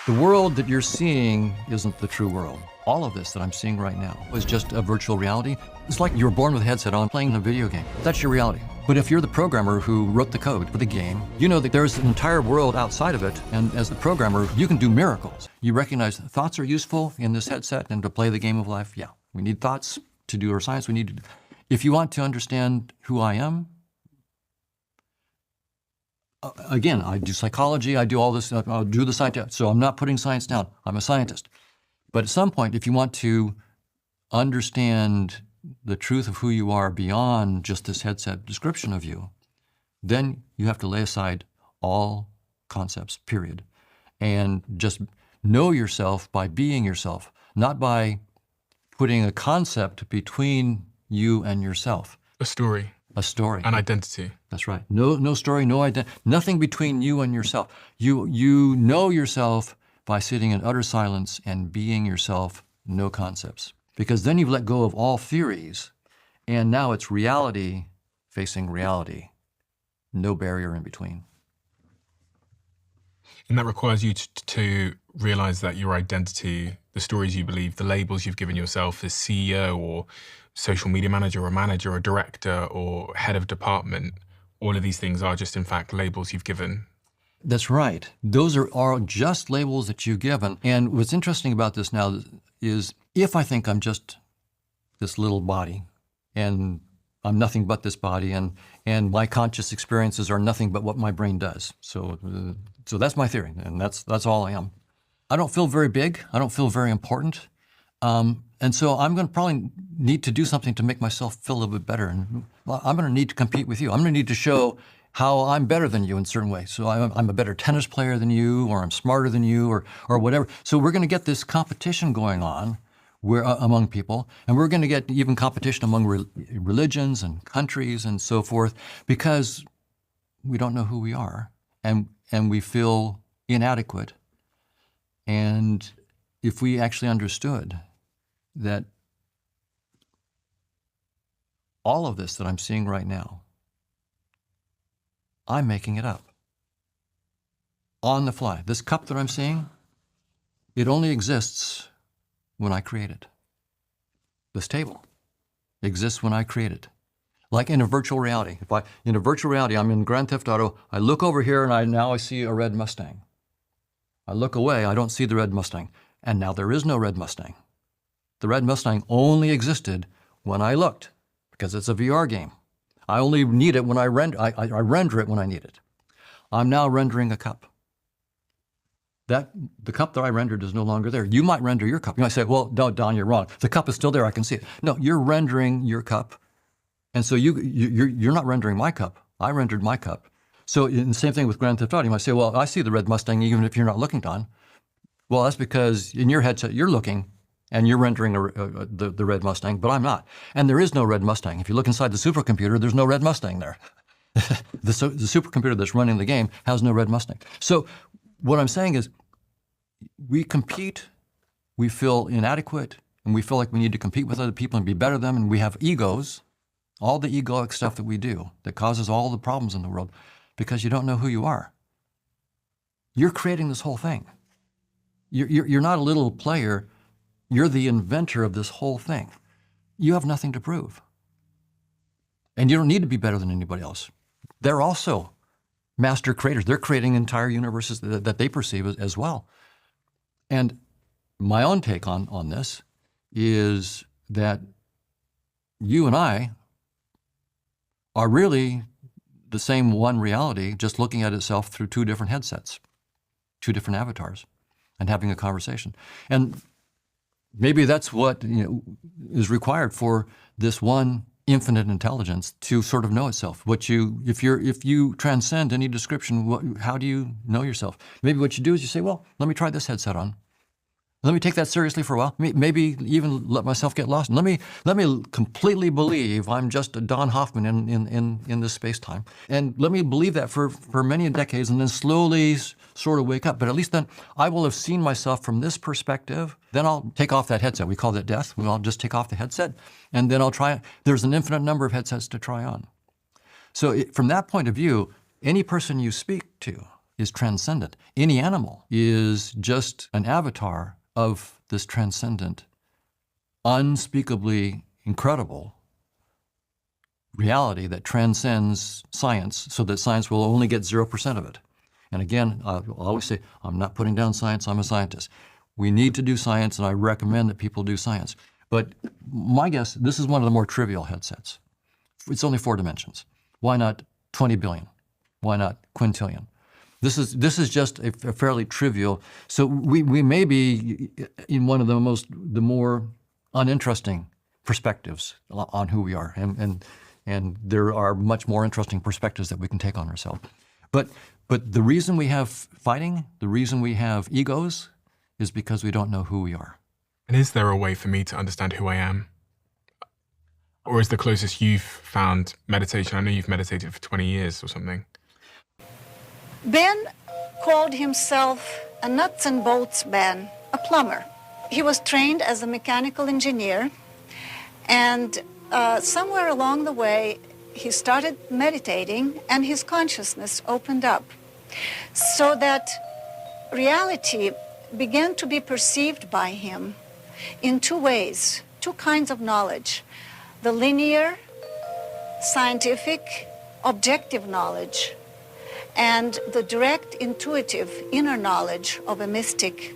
The world that you're seeing isn't the true world. All of this that I'm seeing right now is just a virtual reality. It's like you were born with a headset on playing a video game. That's your reality. But if you're the programmer who wrote the code for the game, you know that there's an entire world outside of it, and as the programmer, you can do miracles. You recognize that thoughts are useful in this headset and to play the game of life. Yeah, we need thoughts to do our science. If you want to understand who I am, again, I do psychology, I do all this, I'll do the science. So I'm not putting science down. I'm a scientist. But at some point, if you want to understand the truth of who you are beyond just this headset description of you, then you have to lay aside all concepts, period. And just know yourself by being yourself, not by putting a concept between you and yourself. A story. A story. An identity. That's right. No story, no identity, nothing between you and yourself. You know yourself by sitting in utter silence and being yourself, no concepts. Because then you've let go of all theories, and now it's reality facing reality. No barrier in between. And that requires you to realize that your identity, the stories you believe, the labels you've given yourself as CEO or social media manager or manager or director or head of department, all of these things are just, in fact, labels you've given. That's right. Those are just labels that you've given. And what's interesting about this now is if I think I'm just this little body and I'm nothing but this body and my conscious experiences are nothing but what my brain does. So that's my theory, and that's all I am. I don't feel very big. I don't feel very important. And so I'm going to probably need to do something to make myself feel a little bit better. And I'm going to need to compete with you. I'm going to need to show how I'm better than you in certain ways. So I'm a better tennis player than you, or I'm smarter than you, or whatever. So we're going to get this competition going on among people, and we're going to get even competition among religions and countries and so forth, because we don't know who we are, and we feel inadequate. And if we actually understood that all of this that I'm seeing right now, I'm making it up on the fly. This cup that I'm seeing, it only exists when I create it. This table exists when I create it. Like in a virtual reality. In a virtual reality, I'm in Grand Theft Auto, I look over here and now I see a red Mustang. I look away, I don't see the red Mustang. And now there is no red Mustang. The red Mustang only existed when I looked, because it's a VR game. I only need it when I render it when I need it. I'm now rendering a cup. The cup that I rendered is no longer there. You might render your cup. You might say, well, no, Don, you're wrong. The cup is still there, I can see it. No, you're rendering your cup. And so you're not rendering my cup. I rendered my cup. So in the same thing with Grand Theft Auto, you might say, well, I see the red Mustang even if you're not looking, Don. Well, that's because in your headset, you're looking and you're rendering the red Mustang, but I'm not. And there is no red Mustang. If you look inside the supercomputer, there's no red Mustang there. The supercomputer that's running the game has no red Mustang. So what I'm saying is we compete, we feel inadequate, and we feel like we need to compete with other people and be better than them, and we have egos, all the egoic stuff that we do that causes all the problems in the world because you don't know who you are. You're creating this whole thing. You're not a little player. You're the inventor of this whole thing. You have nothing to prove. And you don't need to be better than anybody else. They're also master creators. They're creating entire universes that they perceive as well. And my own take on this is that you and I are really the same one reality, just looking at itself through two different headsets, two different avatars, and having a conversation. And maybe that's what is required for this one infinite intelligence to sort of know itself. If you transcend any description, how do you know yourself? Maybe what you do is you say, well, let me try this headset on. Let me take that seriously for a while. Maybe even let myself get lost. Let me completely believe I'm just a Don Hoffman in this space-time. And let me believe that for many decades and then slowly sort of wake up. But at least then I will have seen myself from this perspective. Then I'll take off that headset. We call that death. I'll just take off the headset and then I'll try it. There's an infinite number of headsets to try on. So from that point of view, any person you speak to, is transcendent. Any animal is just an avatar of this transcendent, unspeakably incredible reality that transcends science, so that science will only get 0% of it. And again, I'll always say, I'm not putting down science, I'm a scientist. We need to do science, and I recommend that people do science. But my guess, this is one of the more trivial headsets. It's only 4 dimensions. Why not 20 billion? Why not quintillion? This is just a fairly trivial. So we may be in one of the more uninteresting perspectives on who we are, and there are much more interesting perspectives that we can take on ourselves. But the reason we have fighting, the reason we have egos, is because we don't know who we are. And is there a way for me to understand who I am? Or is the closest you've found meditation? I know you've meditated for 20 years or something. Ben called himself a nuts and bolts man, a plumber. He was trained as a mechanical engineer, and somewhere along the way, he started meditating, and his consciousness opened up, so that reality began to be perceived by him in 2 ways, 2 kinds of knowledge: the linear, scientific, objective knowledge, and the direct, intuitive, inner knowledge of a mystic.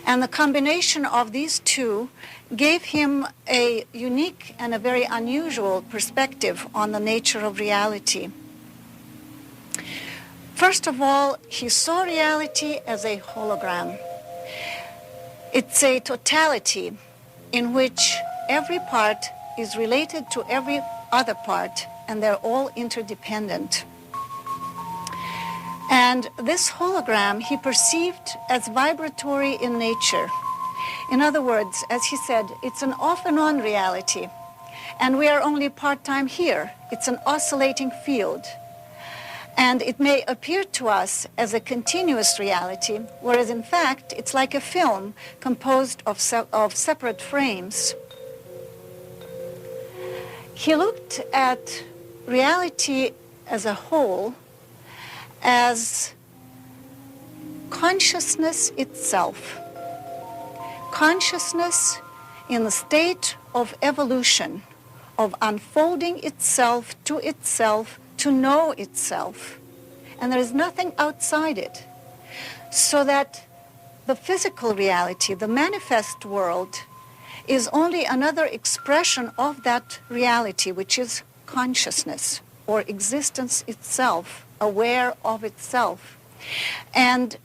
And the combination of these 2 gave him a unique and a very unusual perspective on the nature of reality. First of all, he saw reality as a hologram. It's a totality in which every part is related to every other part, and they're all interdependent. And this hologram he perceived as vibratory in nature. In other words, as he said, it's an off and on reality, and we are only part-time here. It's an oscillating field. And it may appear to us as a continuous reality, whereas in fact, it's like a film composed of separate frames. He looked at reality as a whole as consciousness itself. Consciousness in the state of evolution, of unfolding itself to know itself. And there is nothing outside it. So that the physical reality, the manifest world, is only another expression of that reality, which is consciousness, or existence itself, aware of itself. And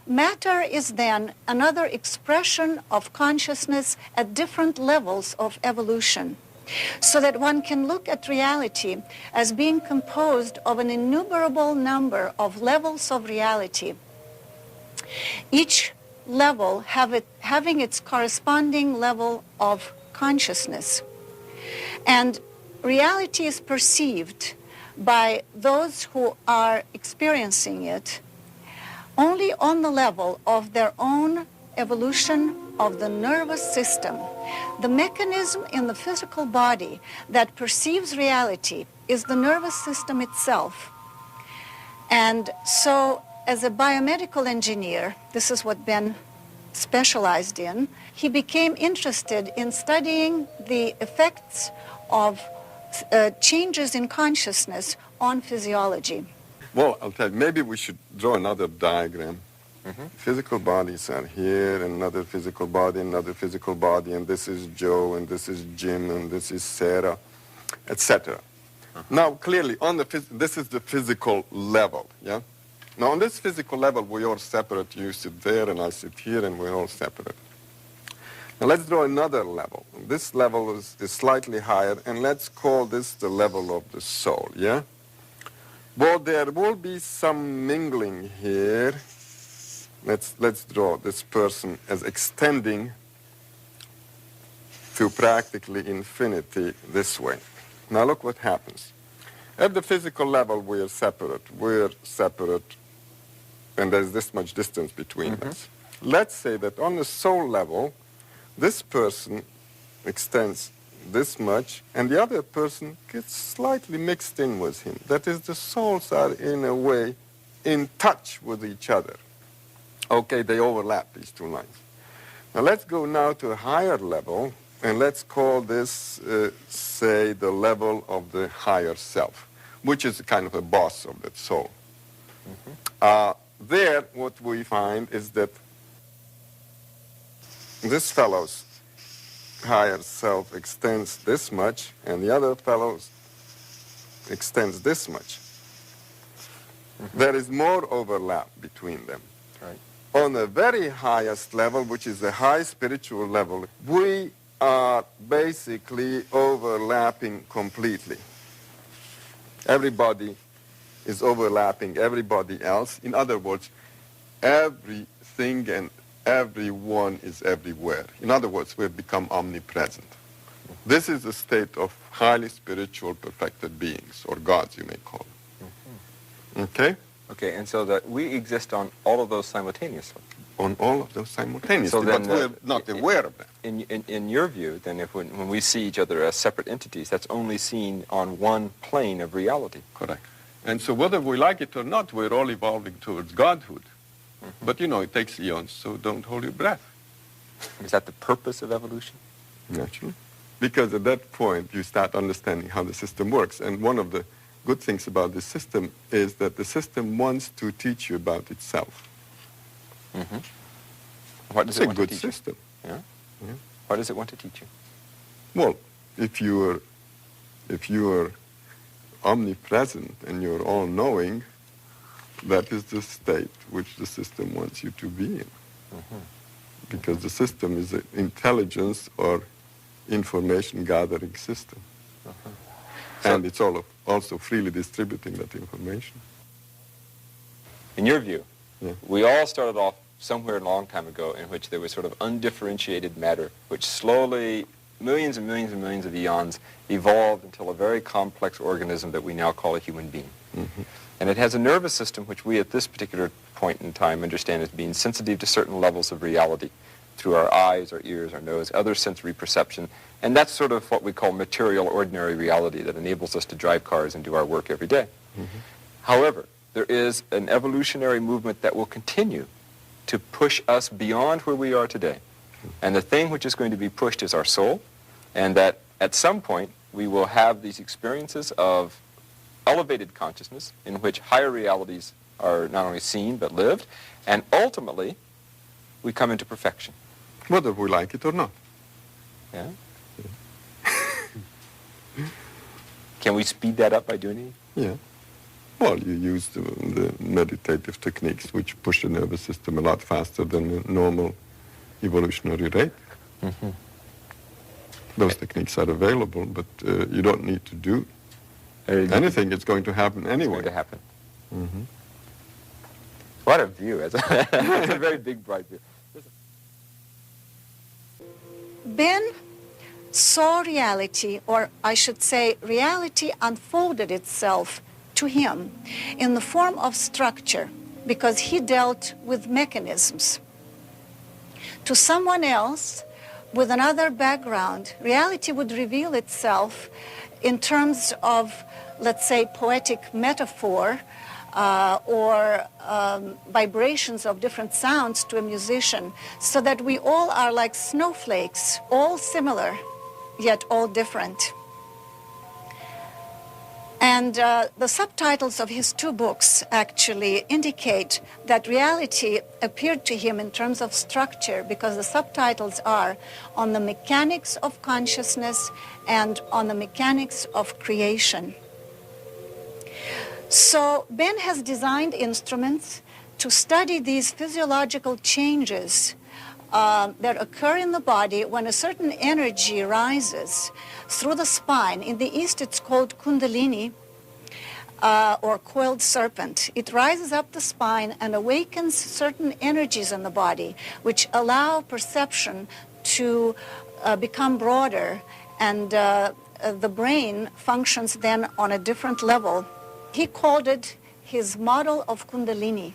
matter is then another expression of consciousness at different levels of evolution, so that one can look at reality as being composed of an innumerable number of levels of reality, each level having its corresponding level of consciousness. And reality is perceived by those who are experiencing it only on the level of their own evolution of the nervous system. The mechanism in the physical body that perceives reality is the nervous system itself. And so, as a biomedical engineer, this is what Ben specialized in, he became interested in studying the effects of changes in consciousness on physiology. Well, I'll tell you, maybe we should draw another diagram. Physical bodies are here, another physical body, and this is Joe, and this is Jim, and this is Sarah, etc. Now, clearly, this is the physical level, yeah? Now, on this physical level, we are separate. You sit there, and I sit here, and we're all separate. Now, let's draw another level. This level is slightly higher, and let's call this the level of the soul, yeah? Well, there will be some mingling here. Let's draw this person as extending to practically infinity this way. Now look what happens. At the physical level, we're separate, and there's this much distance between us. Let's say that on the soul level, this person extends this much, and the other person gets slightly mixed in with him. That is, the souls are in a way in touch with each other. Okay, they overlap, these two lines. Now let's go now to a higher level, and let's call this, say, the level of the higher self, which is kind of a boss of that soul. There, what we find is that this fellow's higher self extends this much, and the other fellow's extends this much. There is more overlap between them. Right. On the very highest level, which is the high spiritual level, we are basically overlapping completely. Everybody is overlapping everybody else. In other words, everything and everyone is everywhere. In other words, we've become omnipresent. This is a state of highly spiritual perfected beings, or gods, you may call them. Okay? Okay, and so that we exist on all of those simultaneously. On all of those simultaneously, So then, but we're not aware of them. In your view, then, if when we see each other as separate entities, that's only seen on one plane of reality. Correct. And so whether we like it or not, we're all evolving towards godhood. But, you know, it takes eons, so don't hold your breath. Is that the purpose of evolution? Naturally. Because at that point, you start understanding how the system works. And one of the good things about this system is that the system wants to teach you about itself. What does It's it a want good to teach you? system. Yeah? Yeah. What does it want to teach you? Well, if you are omnipresent and you're all-knowing, that is the state which the system wants you to be in. Because the system is an intelligence or information gathering system. And it's also freely distributing that information. In your view, Yeah. we all started off somewhere a long time ago in which there was sort of undifferentiated matter, which slowly, millions and millions and millions of eons, evolved until a very complex organism that we now call a human being. And it has a nervous system which we at this particular point in time understand as being sensitive to certain levels of reality through our eyes, our ears, our nose, other sensory perception. And that's sort of what we call material, ordinary reality that enables us to drive cars and do our work every day. However, there is an evolutionary movement that will continue to push us beyond where we are today. And the thing which is going to be pushed is our soul, and that at some point we will have these experiences of elevated consciousness in which higher realities are not only seen but lived, and ultimately we come into perfection. Whether we like it or not. Yeah? Can we speed that up by doing anything? Yeah. Well, you use the meditative techniques which push the nervous system a lot faster than the normal evolutionary rate. Those techniques are available, but you don't need to do anything. It's going to happen It's anyway. going to happen. What a view. It's a very big, bright view. Ben saw reality, or I should say reality unfolded itself to him in the form of structure because he dealt with mechanisms. To someone else with another background, reality would reveal itself in terms of, let's say, poetic metaphor or vibrations of different sounds to a musician, so that we all are like snowflakes, all similar, yet all different. And the subtitles of his two books actually indicate that reality appeared to him in terms of structure, because the subtitles are On the Mechanics of Consciousness and On the Mechanics of Creation. So Ben has designed instruments to study these physiological changes that occur in the body when a certain energy rises through the spine. In the East, it's called Kundalini, or coiled serpent. It rises up the spine and awakens certain energies in the body, which allow perception to become broader, and the brain functions then on a different level. He called it his model of Kundalini.